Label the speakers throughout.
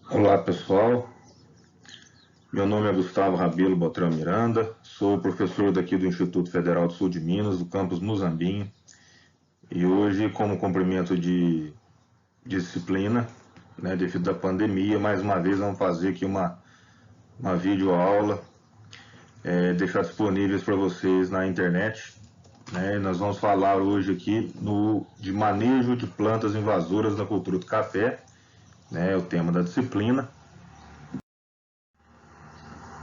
Speaker 1: Olá pessoal, meu nome é Gustavo Rabelo Botrão Miranda, sou professor daqui do Instituto Federal do Sul de Minas, do campus Muzambinho, e hoje, como cumprimento de disciplina, devido à pandemia, mais uma vez vamos fazer aqui uma videoaula, deixar disponíveis para vocês na internet. Nós vamos falar hoje aqui de manejo de plantas invasoras na cultura do café, o tema da disciplina,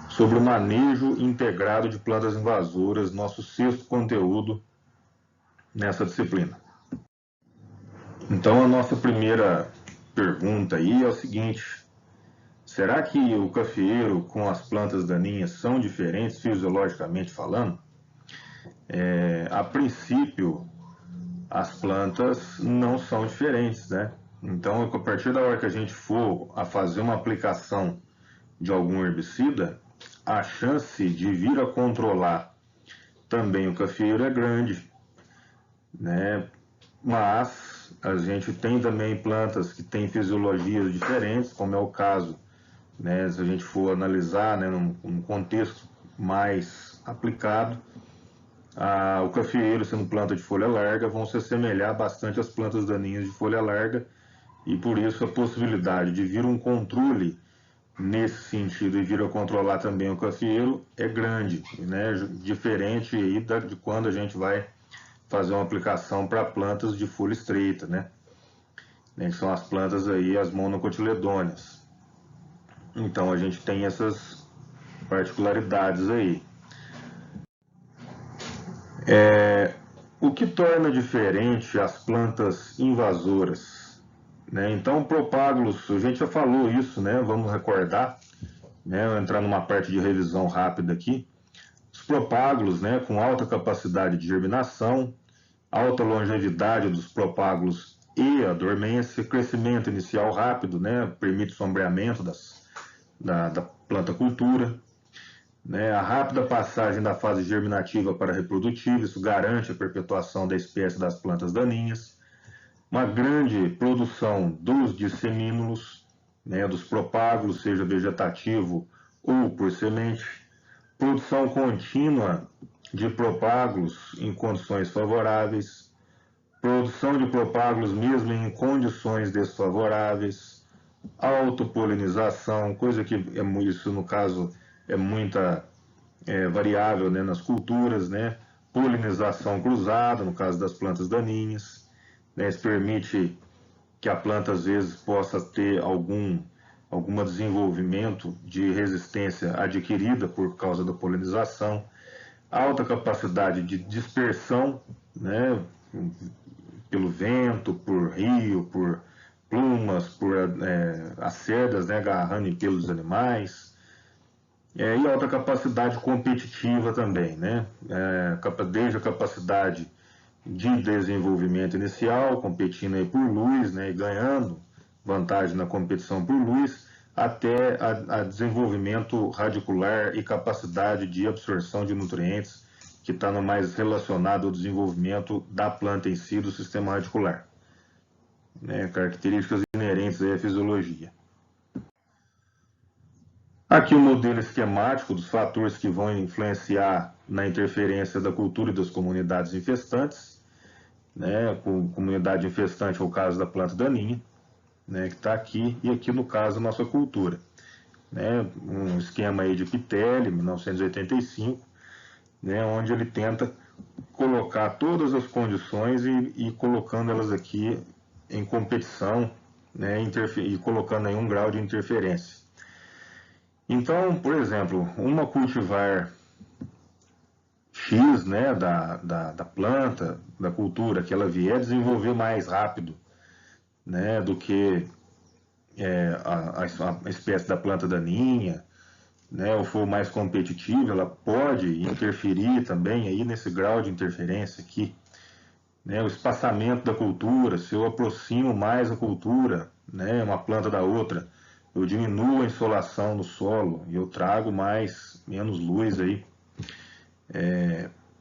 Speaker 1: sobre o manejo integrado de plantas invasoras, nosso sexto conteúdo nessa disciplina. Então, a nossa primeira pergunta aí é o seguinte: será que o cafeeiro com as plantas daninhas são diferentes fisiologicamente falando? A princípio, as plantas não são diferentes, né? Então, a partir da hora que a gente for a fazer uma aplicação de algum herbicida, a chance de vir a controlar também o cafeeiro é grande, né? Mas a gente tem também plantas que têm fisiologias diferentes, como é o caso, se a gente for analisar, num contexto mais aplicado, o cafeeiro, sendo planta de folha larga, vão se assemelhar bastante às plantas daninhas de folha larga, e por isso a possibilidade de vir um controle nesse sentido e vir a controlar também o cafeeiro é grande, diferente aí de quando a gente vai fazer uma aplicação para plantas de folha estreita, que são as plantas aí, as monocotiledôneas. Então a gente tem essas particularidades aí. O que torna diferente as plantas invasoras? Então, propágulos, a gente já falou isso, vamos recordar, entrar numa parte de revisão rápida aqui. Os propágulos, com alta capacidade de germinação, alta longevidade dos propágulos e a dormência, crescimento inicial rápido, permite sombreamento da planta cultura, a rápida passagem da fase germinativa para a reprodutiva, isso garante a perpetuação da espécie das plantas daninhas, uma grande produção dos dissemínulos, dos propágulos, seja vegetativo ou por semente, produção contínua de propágulos em condições favoráveis, produção de propágulos mesmo em condições desfavoráveis, autopolinização, coisa que isso no caso é muita variável nas culturas, polinização cruzada, no caso das plantas daninhas, isso permite que a planta às vezes possa ter algum desenvolvimento de resistência adquirida por causa da polinização, alta capacidade de dispersão, pelo vento, por rio, por plumas, por as cerdas agarrando em pelos dos animais, e alta capacidade competitiva também, desde a capacidade de desenvolvimento inicial, competindo aí por luz, e ganhando vantagem na competição por luz, até a desenvolvimento radicular e capacidade de absorção de nutrientes, que está mais relacionado ao desenvolvimento da planta em si, do sistema radicular. Características inerentes à fisiologia. Aqui o modelo esquemático dos fatores que vão influenciar na interferência da cultura e das comunidades infestantes. Comunidade infestante é o caso da planta daninha, que está aqui, e aqui no caso a nossa cultura. Um esquema aí de Pitelli, 1985, onde ele tenta colocar todas as condições e colocando elas aqui em competição, e colocando aí um grau de interferência. Então, por exemplo, uma cultivar X da planta, da cultura, que ela vier desenvolver mais rápido do que a espécie da planta daninha, ou for mais competitiva, ela pode interferir também aí nesse grau de interferência aqui. O espaçamento da cultura, se eu aproximo mais a cultura, uma planta da outra, eu diminuo a insolação no solo e eu trago menos luz aí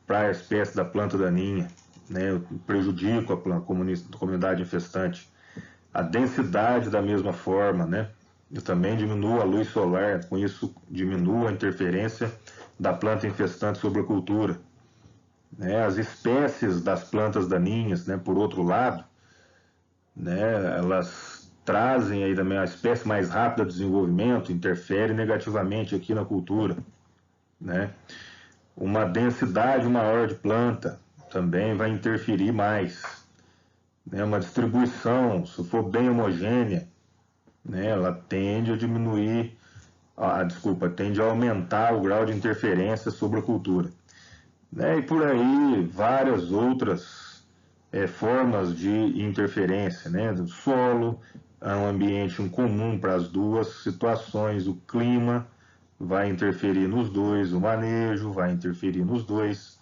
Speaker 1: para a espécie da planta daninha, eu prejudico a comunidade infestante. A densidade da mesma forma, eu também diminuo a luz solar, com isso diminuo a interferência da planta infestante sobre a cultura. Né? As espécies das plantas daninhas, né, por outro lado, né, elas trazem aí também a espécie mais rápida de desenvolvimento, interfere negativamente aqui na cultura. Né? Uma densidade maior de planta também vai interferir mais. Né? Uma distribuição, se for bem homogênea, né, ela tende a diminuir, tende a aumentar o grau de interferência sobre a cultura. Né? E por aí várias outras formas de interferência, né? Do solo é um ambiente comum para as duas situações, o clima vai interferir nos dois, o manejo vai interferir nos dois,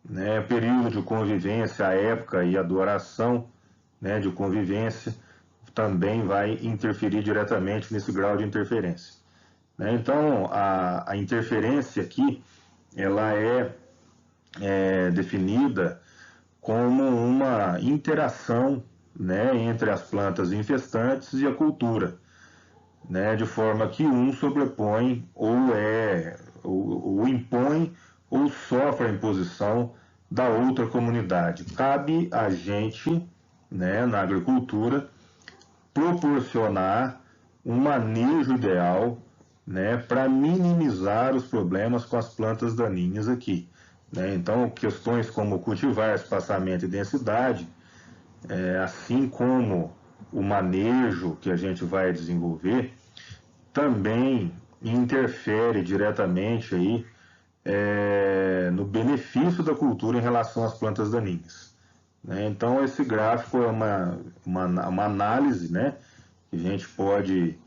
Speaker 1: né? O período de convivência, a época e a duração, né, de convivência também vai interferir diretamente nesse grau de interferência. Né? Então, a interferência aqui, ela é definida como uma interação, né, entre as plantas infestantes e a cultura, né, de forma que um sobrepõe ou impõe ou sofre a imposição da outra comunidade. Cabe a gente, né, na agricultura, proporcionar um manejo ideal, né, para minimizar os problemas com as plantas daninhas aqui. Né? Então, questões como cultivar, espaçamento e densidade, assim como o manejo que a gente vai desenvolver, também interfere diretamente aí, no benefício da cultura em relação às plantas daninhas. Né? Então, esse gráfico é uma análise, né, que a gente pode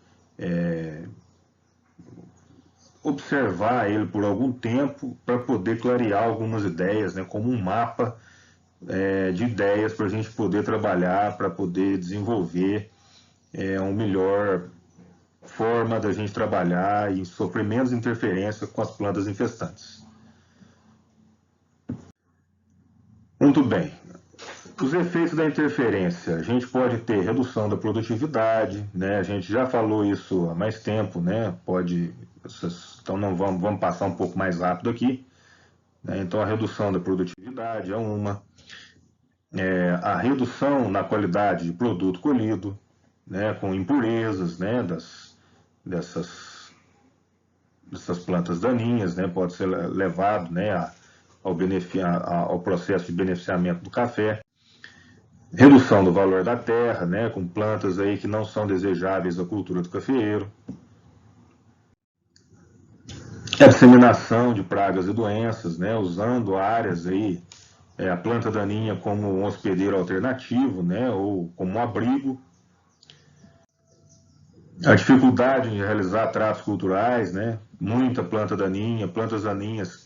Speaker 1: observar ele por algum tempo para poder clarear algumas ideias, né, como um mapa de ideias para a gente poder trabalhar, para poder desenvolver uma melhor forma da gente trabalhar e sofrer menos interferência com as plantas infestantes. Muito bem. Os efeitos da interferência, a gente pode ter redução da produtividade, né? A gente já falou isso há mais tempo, né? Então não vamos passar um pouco mais rápido aqui. Né? Então a redução da produtividade é uma, a redução na qualidade de produto colhido, né? Com impurezas, né? Dessas plantas daninhas, né? Pode ser levado, né? ao processo de beneficiamento do café. Redução do valor da terra, né, com plantas aí que não são desejáveis à cultura do cafeeiro. A disseminação de pragas e doenças, né, usando áreas aí, a planta daninha como um hospedeiro alternativo, né, ou como um abrigo. A dificuldade de realizar tratos culturais, né, muita planta daninha, plantas daninhas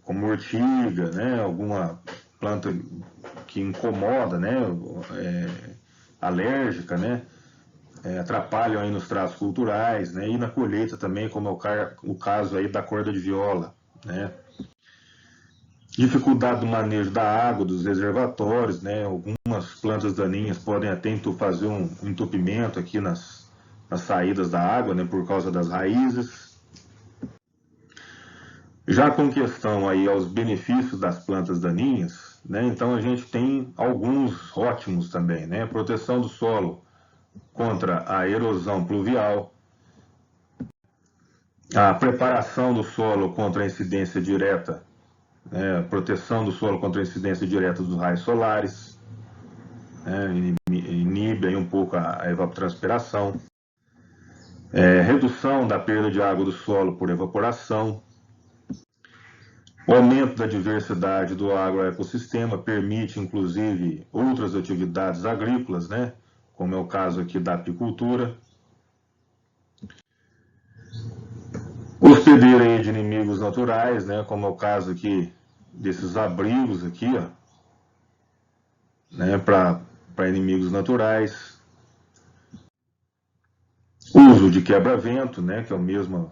Speaker 1: como urtiga, né, alguma planta que incomoda, né, alérgica, né, atrapalham aí nos tratos culturais, né, e na colheita também, como é o caso aí da corda de viola, né. Dificuldade do manejo da água, dos reservatórios, né, algumas plantas daninhas podem até fazer um entupimento aqui nas saídas da água, né, por causa das raízes. Já com questão aí aos benefícios das plantas daninhas, né, então a gente tem alguns ótimos também, né, proteção do solo contra a erosão pluvial, a preparação do solo contra a incidência direta, né, proteção do solo contra a incidência direta dos raios solares, né, inibe aí um pouco a evapotranspiração, redução da perda de água do solo por evaporação, o aumento da diversidade do agroecossistema permite, inclusive, outras atividades agrícolas, né, como é o caso aqui da apicultura. Hospedeiro aí de inimigos naturais, né, como é o caso aqui desses abrigos aqui, ó, né, para inimigos naturais. Uso de quebra-vento, né, que é a mesma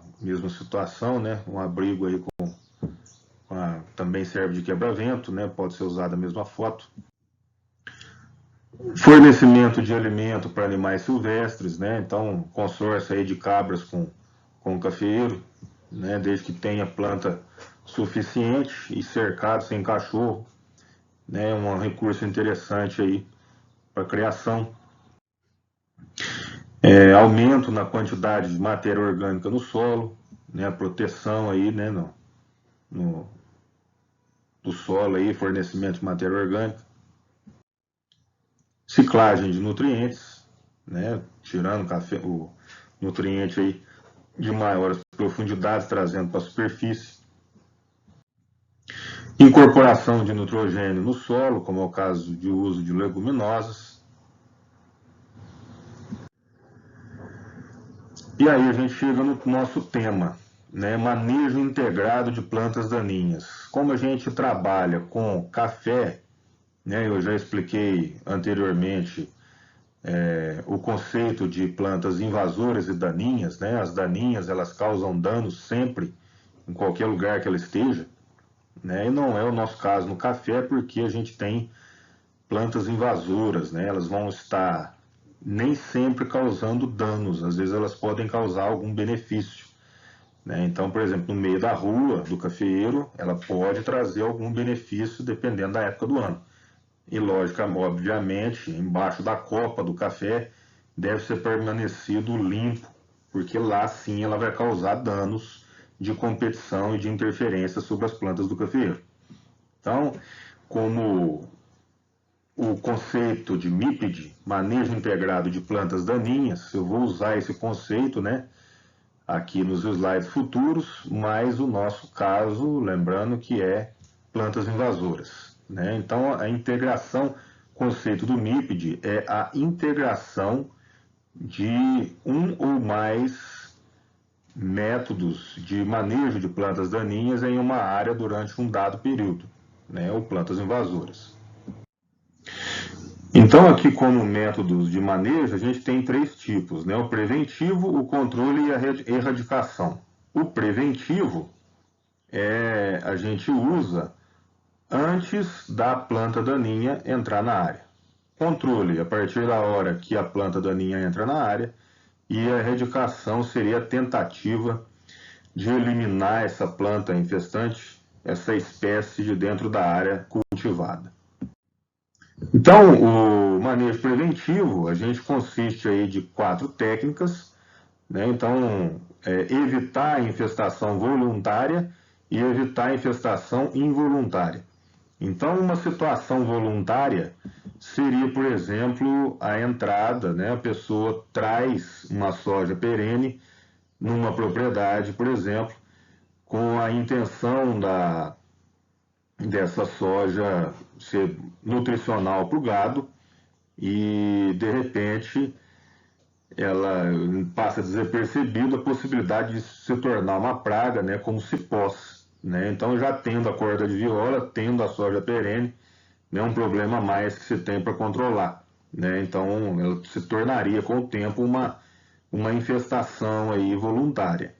Speaker 1: situação, né, um abrigo aí também serve de quebra-vento, né, pode ser usado a mesma foto. Fornecimento de alimento para animais silvestres, né? Então, consórcio aí de cabras com cafeeiro, né? Desde que tenha planta suficiente e cercado, sem cachorro, né? Um recurso interessante aí para criação. Aumento na quantidade de matéria orgânica no solo, né? Proteção aí, né? No, do solo aí, fornecimento de matéria orgânica. Ciclagem de nutrientes, né? Tirando o nutriente aí de maiores profundidades, trazendo para a superfície. Incorporação de nitrogênio no solo, como é o caso de uso de leguminosas. E aí a gente chega no nosso tema, né? Manejo integrado de plantas daninhas. Como a gente trabalha com café, né? Eu já expliquei anteriormente o conceito de plantas invasoras e daninhas, né? As daninhas, elas causam danos sempre, em qualquer lugar que ela esteja, né? E não é o nosso caso no café, porque a gente tem plantas invasoras, né? Elas vão estar nem sempre causando danos, às vezes elas podem causar algum benefício, né? Então, por exemplo, no meio da rua do cafeeiro, ela pode trazer algum benefício dependendo da época do ano. E lógica, obviamente, embaixo da copa do café deve ser permanecido limpo, porque lá sim ela vai causar danos de competição e de interferência sobre as plantas do cafeeiro. Então, como o conceito de MIPD, manejo integrado de plantas daninhas, eu vou usar esse conceito, né, aqui nos slides futuros, mas o nosso caso, lembrando que é plantas invasoras, né? Então, a integração, conceito do MIPD é a integração de um ou mais métodos de manejo de plantas daninhas em uma área durante um dado período, né, ou plantas invasoras. Então, aqui como métodos de manejo, a gente tem três tipos, né? O preventivo, o controle e a erradicação. O preventivo a gente usa antes da planta daninha entrar na área. Controle, a partir da hora que a planta daninha entra na área, e a erradicação seria a tentativa de eliminar essa planta infestante, essa espécie de dentro da área cultivada. Então, o manejo preventivo, a gente consiste aí de 4 técnicas, né? Então, evitar a infestação voluntária e evitar a infestação involuntária. Então, uma situação voluntária seria, por exemplo, a entrada, né? A pessoa traz uma soja perene numa propriedade, por exemplo, com a intenção dessa soja ser nutricional para o gado e, de repente, ela passa desapercebida a possibilidade de se tornar uma praga, né, como cipós, né? Então, já tendo a corda de viola, tendo a soja perene, né, um problema a mais que se tem para controlar, né? Então, ela se tornaria com o tempo uma infestação aí voluntária.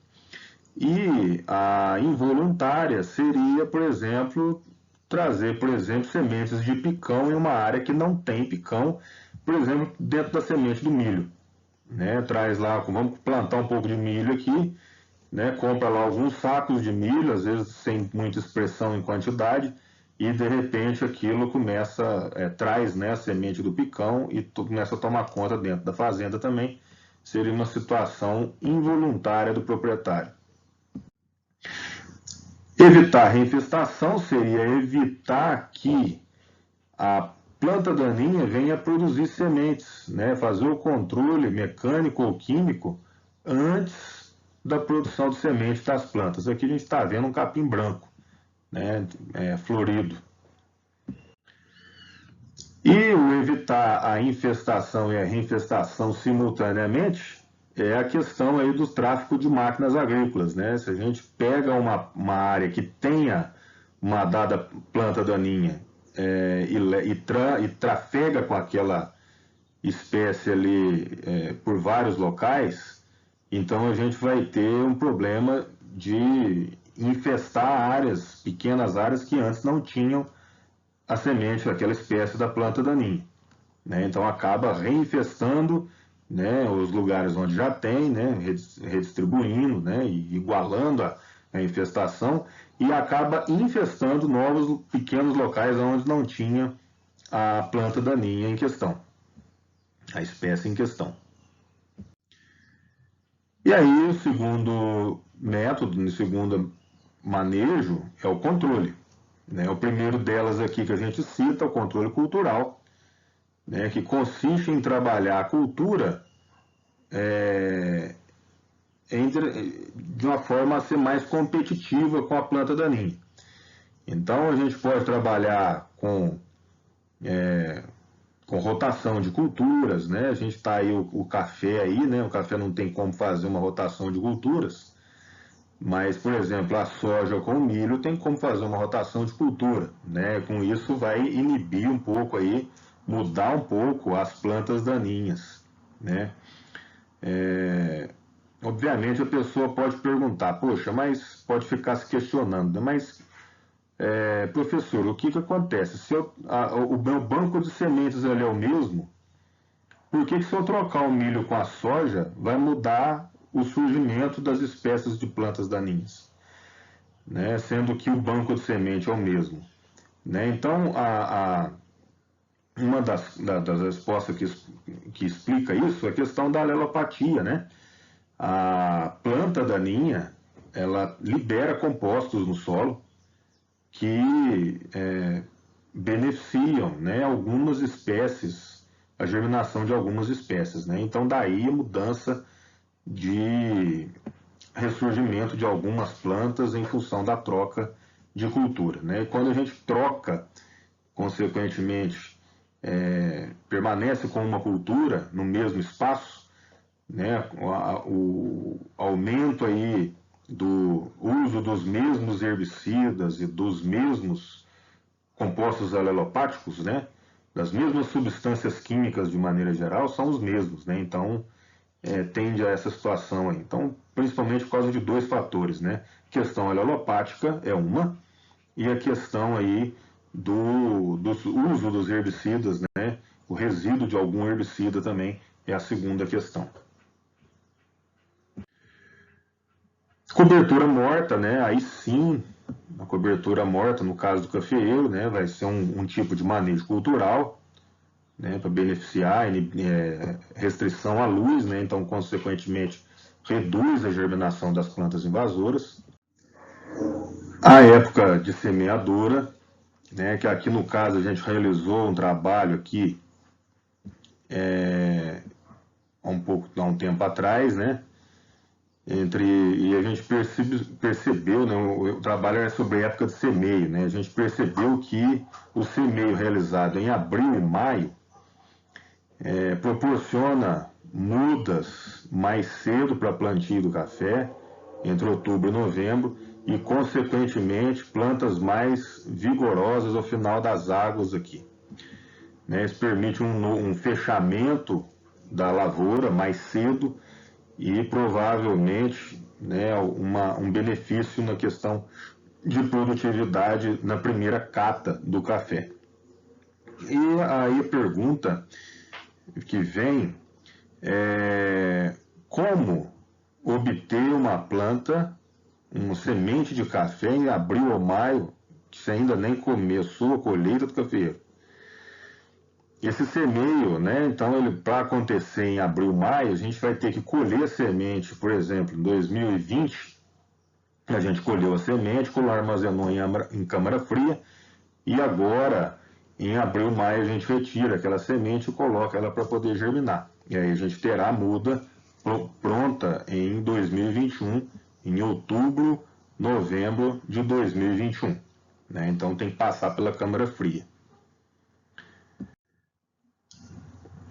Speaker 1: E a involuntária seria, por exemplo, trazer, por exemplo, sementes de picão em uma área que não tem picão, por exemplo, dentro da semente do milho, né? Traz lá, vamos plantar um pouco de milho aqui, né? Compra lá alguns sacos de milho, às vezes sem muita expressão em quantidade, e de repente aquilo começa, traz, né, a semente do picão e começa a tomar conta dentro da fazenda também. Seria uma situação involuntária do proprietário. Evitar reinfestação seria evitar que a planta daninha venha a produzir sementes, né? Fazer o controle mecânico ou químico antes da produção de sementes das plantas. Aqui a gente está vendo um capim branco, né? Florido. E o evitar a infestação e a reinfestação simultaneamente é a questão aí do tráfico de máquinas agrícolas, né? Se a gente pega uma área que tenha uma dada planta daninha e trafega com aquela espécie ali por vários locais, então a gente vai ter um problema de infestar áreas, pequenas áreas que antes não tinham a semente daquela espécie da planta daninha. né? Então acaba reinfestando, né, os lugares onde já tem, né, redistribuindo, né, e igualando a infestação, e acaba infestando novos pequenos locais onde não tinha a planta daninha em questão, a espécie em questão. E aí o segundo método, o segundo manejo é o controle, né? O primeiro delas aqui que a gente cita é o controle cultural, né, que consiste em trabalhar a cultura de uma forma a ser mais competitiva com a planta daninha. Então a gente pode trabalhar com rotação de culturas, né? A gente está aí o café aí, né? O café não tem como fazer uma rotação de culturas, mas, por exemplo, a soja com o milho tem como fazer uma rotação de cultura, né? Com isso vai inibir um pouco aí, mudar um pouco as plantas daninhas, né? Obviamente a pessoa pode perguntar, poxa, mas pode ficar se questionando, né? Mas professor, o que acontece? Se o meu banco de sementes ele é o mesmo, por que se eu trocar o milho com a soja, vai mudar o surgimento das espécies de plantas daninhas, né? Sendo que o banco de semente é o mesmo, né? Então, uma das respostas que explica isso é a questão da alelopatia, né? A planta daninha, ela libera compostos no solo que beneficiam, né, algumas espécies, a germinação de algumas espécies, né? Então daí a mudança de ressurgimento de algumas plantas em função da troca de cultura, né? E quando a gente troca, consequentemente, permanece com uma cultura no mesmo espaço, né? O aumento aí do uso dos mesmos herbicidas e dos mesmos compostos alelopáticos, né, das mesmas substâncias químicas de maneira geral, são os mesmos, né? Então tende a essa situação aí. Então, principalmente por causa de dois fatores, né? A questão alelopática é uma, e a questão aí do uso dos herbicidas, né? O resíduo de algum herbicida também é a segunda questão. Cobertura morta, né? Aí sim, a cobertura morta, no caso do cafeeiro, né? Vai ser um tipo de manejo cultural, né? Para beneficiar, restrição à luz, né? Então, consequentemente, reduz a germinação das plantas invasoras. A época de semeadura, né? Que aqui no caso a gente realizou um trabalho aqui há um tempo atrás, né? E a gente percebeu, né, o trabalho era sobre a época de semeio, né? A gente percebeu que o semeio realizado em abril e maio proporciona mudas mais cedo para plantio do café, entre outubro e novembro, e consequentemente plantas mais vigorosas ao final das águas aqui, né? Isso permite um fechamento da lavoura mais cedo e provavelmente, né, um benefício na questão de produtividade na primeira cata do café. E aí a pergunta que vem é como obter uma planta, uma semente de café em abril ou maio, que você ainda nem começou a colheita do cafeeiro. Esse semeio, né? Então, ele para acontecer em abril, maio, a gente vai ter que colher a semente, por exemplo, em 2020, a gente colheu a semente, armazenou em câmara fria, e agora, em abril, maio, a gente retira aquela semente e coloca ela para poder germinar. E aí a gente terá a muda pronta em 2021, em outubro, novembro de 2021. Né? Então tem que passar pela câmara fria.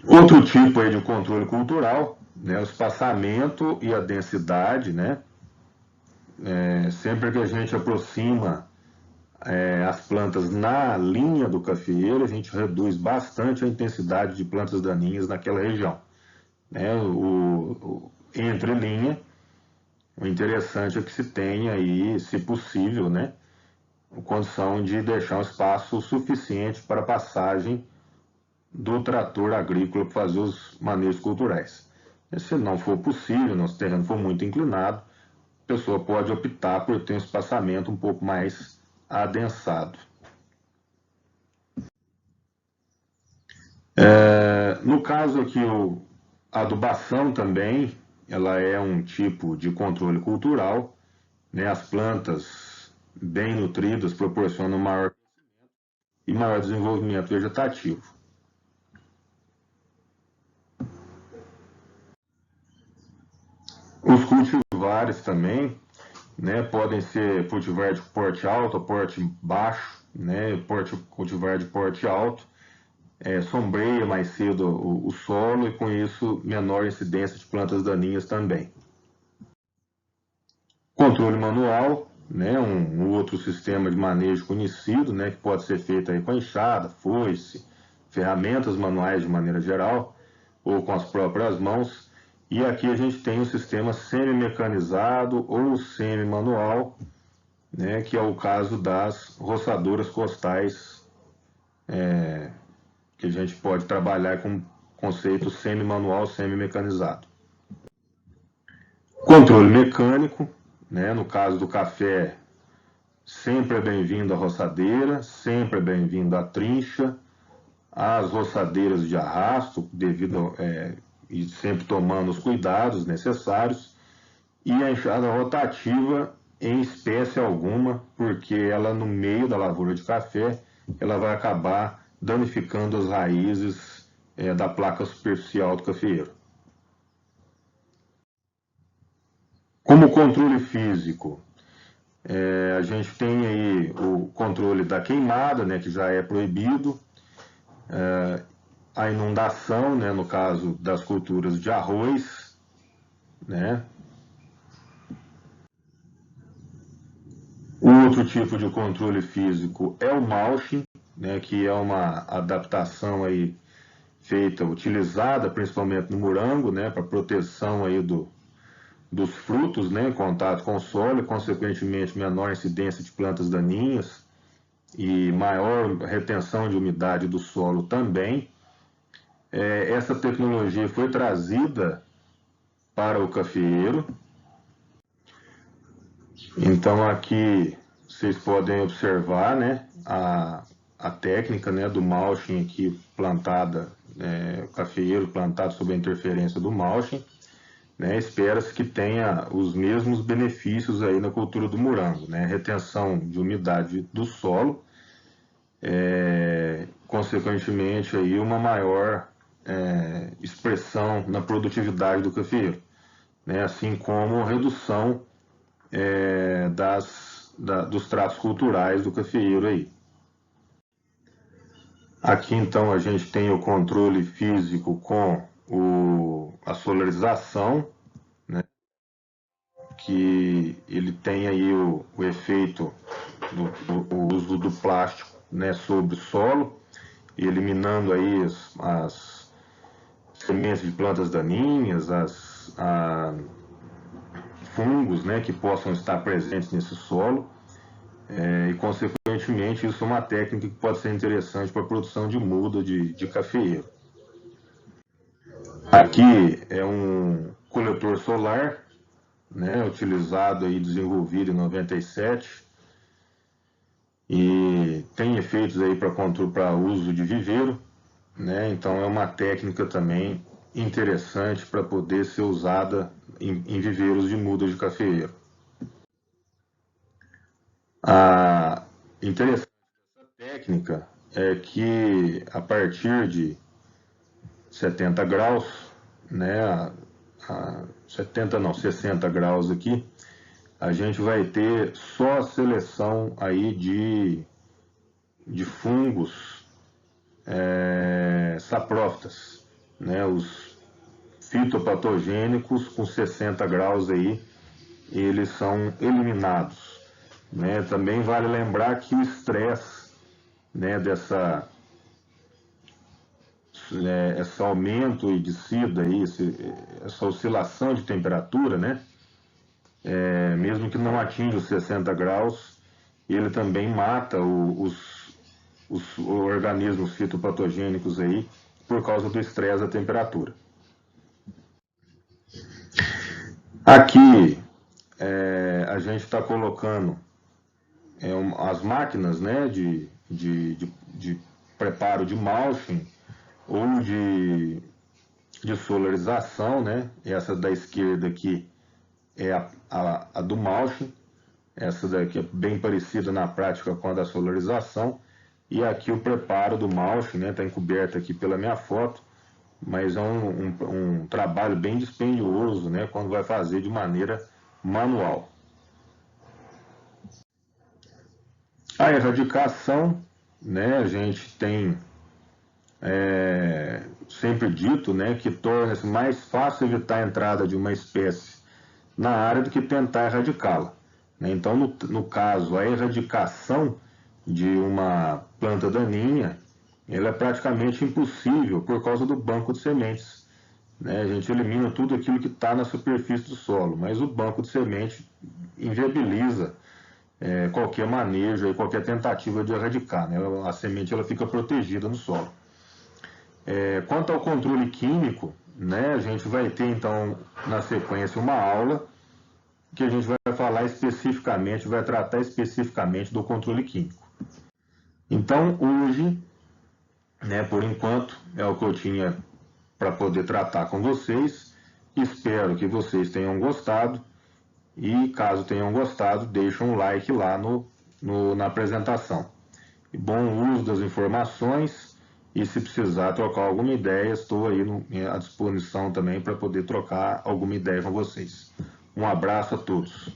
Speaker 1: Outro tipo aí de controle cultural, né, o espaçamento e a densidade, né? Sempre que a gente aproxima as plantas na linha do cafeeiro, a gente reduz bastante a intensidade de plantas daninhas naquela região. Né? Entre linha, o interessante é que se tenha aí, se possível, né, a condição de deixar um espaço suficiente para a passagem do trator agrícola para fazer os manejos culturais. E se não for possível, se o terreno for muito inclinado, a pessoa pode optar por ter um espaçamento um pouco mais adensado. No caso aqui, a adubação também, ela é um tipo de controle cultural, né? As plantas bem nutridas proporcionam maior e maior desenvolvimento vegetativo. Os cultivares também, né, podem ser cultivar de porte alto ou porte baixo, né, cultivar de porte alto, sombreia mais cedo o solo e com isso menor incidência de plantas daninhas também. Controle manual, né, um outro sistema de manejo conhecido, né, que pode ser feito aí com enxada, foice, ferramentas manuais de maneira geral, ou com as próprias mãos. E aqui a gente tem o sistema semi-mecanizado ou semi-manual, né, que é o caso das roçadoras costais, que a gente pode trabalhar com conceito semi-manual, semi-mecanizado. Controle mecânico, né, no caso do café, sempre é bem-vindo a roçadeira, sempre é bem-vindo a trincha, as roçadeiras de arrasto, e sempre tomando os cuidados necessários, e a enxada rotativa em espécie alguma, porque ela no meio da lavoura de café, ela vai acabar danificando as raízes da placa superficial do cafeeiro. Como controle físico, a gente tem aí o controle da queimada, né, que já é proibido, a inundação, né, no caso das culturas de arroz, né. O outro tipo de controle físico é o mulching, né, que é uma adaptação aí feita, utilizada principalmente no morango, né, para proteção aí dos frutos, né, em contato com o solo, e consequentemente menor incidência de plantas daninhas e maior retenção de umidade do solo também. Essa tecnologia foi trazida para o cafeeiro. Então aqui vocês podem observar, né, a técnica, né, do mulching aqui plantada, o cafeeiro plantado sob a interferência do mulching, né, espera-se que tenha os mesmos benefícios aí na cultura do morango, né, retenção de umidade do solo, consequentemente aí uma maior expressão na produtividade do cafeeiro, né, assim como redução dos tratos culturais do cafeeiro aí. Aqui então a gente tem o controle físico com a solarização, né, que ele tem aí o efeito do uso do plástico, né, sobre o solo, eliminando aí as sementes de plantas daninhas, fungos, né, que possam estar presentes nesse solo, e consequentemente isso é uma técnica que pode ser interessante para a produção de muda de cafeeiro. Aqui é um coletor solar, né, utilizado e desenvolvido em 97, e tem efeitos aí para uso de viveiro, né, então é uma técnica também interessante para poder ser usada em viveiros de muda de cafeeiro. A interessante dessa técnica é que a partir de 70 graus, né, 70 não, 60 graus aqui, a gente vai ter só a seleção aí de fungos saprófitas, né, os fitopatogênicos com 60 graus aí, eles são eliminados, né. Também vale lembrar que o estresse, né, esse aumento e descida aí, essa oscilação de temperatura, né, mesmo que não atinja os 60 graus, ele também mata os organismos fitopatogênicos aí por causa do estresse da temperatura. Aqui a gente está colocando as máquinas, né, de preparo de mulching ou de solarização, né? Essa da esquerda aqui é a do mulching, essa daqui é bem parecida na prática com a da solarização, e aqui o preparo do mulching, né? Está encoberto aqui pela minha foto, mas é um trabalho bem dispendioso, né? Quando vai fazer de maneira manual. A erradicação, né? A gente tem sempre dito, né, que torna-se mais fácil evitar a entrada de uma espécie na área do que tentar erradicá-la. Então, no caso, a erradicação de uma planta daninha, ela é praticamente impossível por causa do banco de sementes. A gente elimina tudo aquilo que está na superfície do solo, mas o banco de semente inviabiliza qualquer manejo, qualquer tentativa de erradicar. A semente ela fica protegida no solo. Quanto ao controle químico, né, a gente vai ter então na sequência uma aula que a gente vai falar especificamente, vai tratar especificamente do controle químico. Então hoje, né, por enquanto, é o que eu tinha para poder tratar com vocês. Espero que vocês tenham gostado e caso tenham gostado, deixem um like lá na apresentação. E bom uso das informações. E se precisar trocar alguma ideia, estou aí à disposição também para poder trocar alguma ideia com vocês. Um abraço a todos.